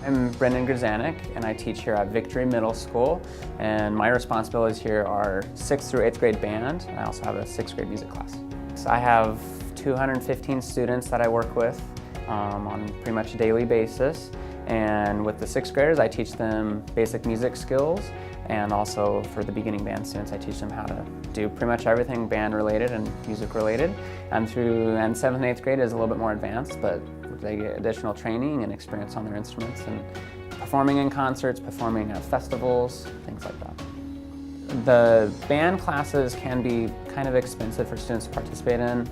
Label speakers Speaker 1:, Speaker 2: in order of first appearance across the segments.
Speaker 1: I'm Brendan Grzanek, and I teach here at Victory Middle School, and my responsibilities here are 6th through 8th grade band, and I also have a 6th grade music class. So I have 215 students that I work with on pretty much a daily basis, and with the 6th graders I teach them basic music skills, and also for the beginning band students I teach them how to do pretty much everything band related and music related, and 7th and 8th grade is a little bit more advanced, but they get additional training and experience on their instruments and performing in concerts, performing at festivals, things like that. The band classes can be kind of expensive for students to participate in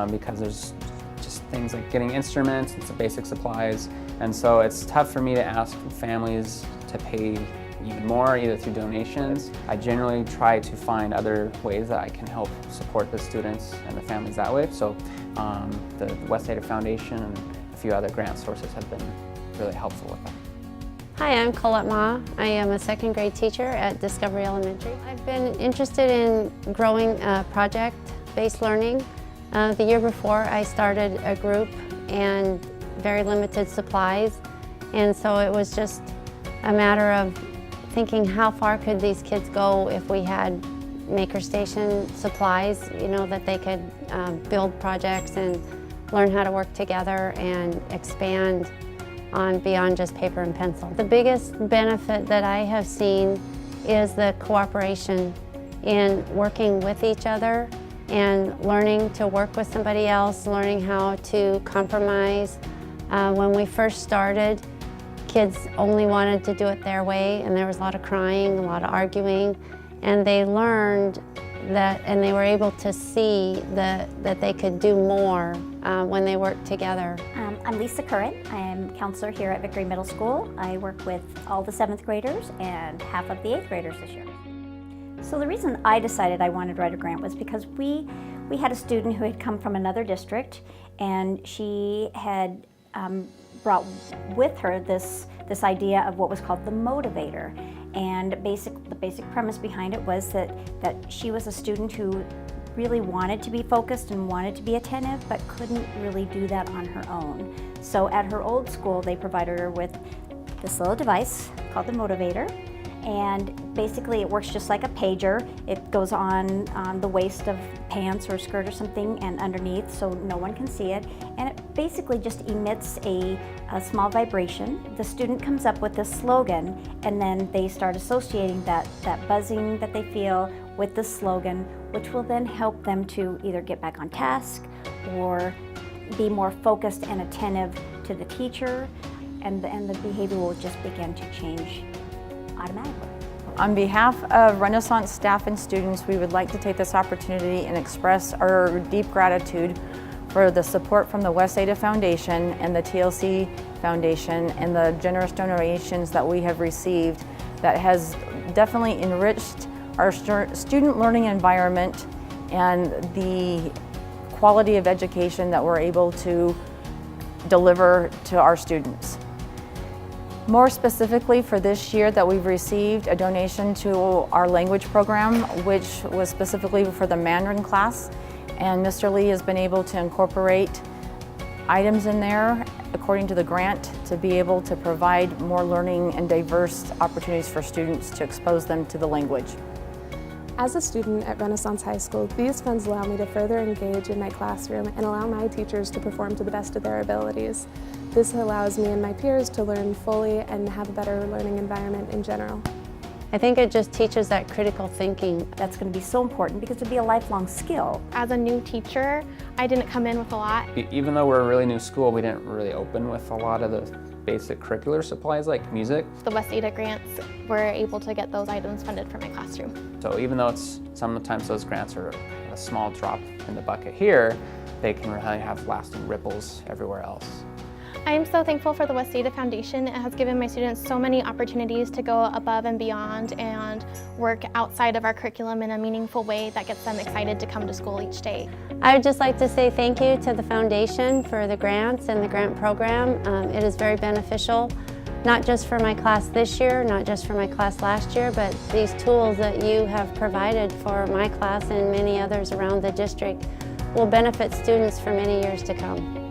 Speaker 1: because there's just things like getting instruments and some basic supplies, and so it's tough for me to ask families to pay even more, either through donations. I generally try to find other ways that I can help support the students and the families that way. So the West Ada Foundation and a few other grant sources have been really helpful with that.
Speaker 2: Hi, I'm Colette Ma. I am a 2nd grade teacher at Discovery Elementary. I've been interested in growing project-based learning. The year before I started a group and very limited supplies, and so it was just a matter of thinking how far could these kids go if we had MakerStation supplies, you know, that they could build projects and learn how to work together and expand on beyond just paper and pencil. The biggest benefit that I have seen is the cooperation in working with each other and learning to work with somebody else, learning how to compromise. When we first started, kids only wanted to do it their way, and there was a lot of crying, a lot of arguing, and they learned that, and they were able to see that they could do more when they worked together.
Speaker 3: I'm Lisa Curran. I am counselor here at Victory Middle School. I work with all the 7th graders and half of the 8th graders this year. So the reason I decided I wanted to write a grant was because we had a student who had come from another district, and she had brought with her this idea of what was called the motivator. And the basic premise behind it was that she was a student who really wanted to be focused and wanted to be attentive, but couldn't really do that on her own. So at her old school, they provided her with this little device called the motivator. And basically it works just like a pager. It goes on the waist of pants or skirt or something and underneath so no one can see it. And it basically just emits a small vibration. The student comes up with this slogan, and then they start associating that buzzing that they feel with the slogan, which will then help them to either get back on task or be more focused and attentive to the teacher, and the behavior will just begin to change automatically.
Speaker 4: On behalf of Renaissance staff and students, we would like to take this opportunity and express our deep gratitude for the support from the West Ada Foundation and the TLC Foundation and the generous donations that we have received that has definitely enriched our student learning environment and the quality of education that we're able to deliver to our students. More specifically for this year that we've received a donation to our language program, which was specifically for the Mandarin class, and Mr. Lee has been able to incorporate items in there according to the grant to be able to provide more learning and diverse opportunities for students to expose them to the language.
Speaker 5: As a student at Renaissance High School, these funds allow me to further engage in my classroom and allow my teachers to perform to the best of their abilities. This allows me and my peers to learn fully and have a better learning environment in general.
Speaker 2: I think it just teaches that critical thinking.
Speaker 3: That's going to be so important because it'll be a lifelong skill.
Speaker 6: As a new teacher, I didn't come in with a lot.
Speaker 1: Even though we're a really new school, we didn't really open with a lot of the basic curricular supplies like music.
Speaker 6: The West Ada grants were able to get those items funded for my classroom.
Speaker 1: So even though sometimes those grants are a small drop in the bucket here, they can really have lasting ripples everywhere else.
Speaker 6: I am so thankful for the West Ada Foundation. It has given my students so many opportunities to go above and beyond and work outside of our curriculum in a meaningful way that gets them excited to come to school each day.
Speaker 2: I would just like to say thank you to the foundation for the grants and the grant program. It is very beneficial, not just for my class this year, not just for my class last year, but these tools that you have provided for my class and many others around the district will benefit students for many years to come.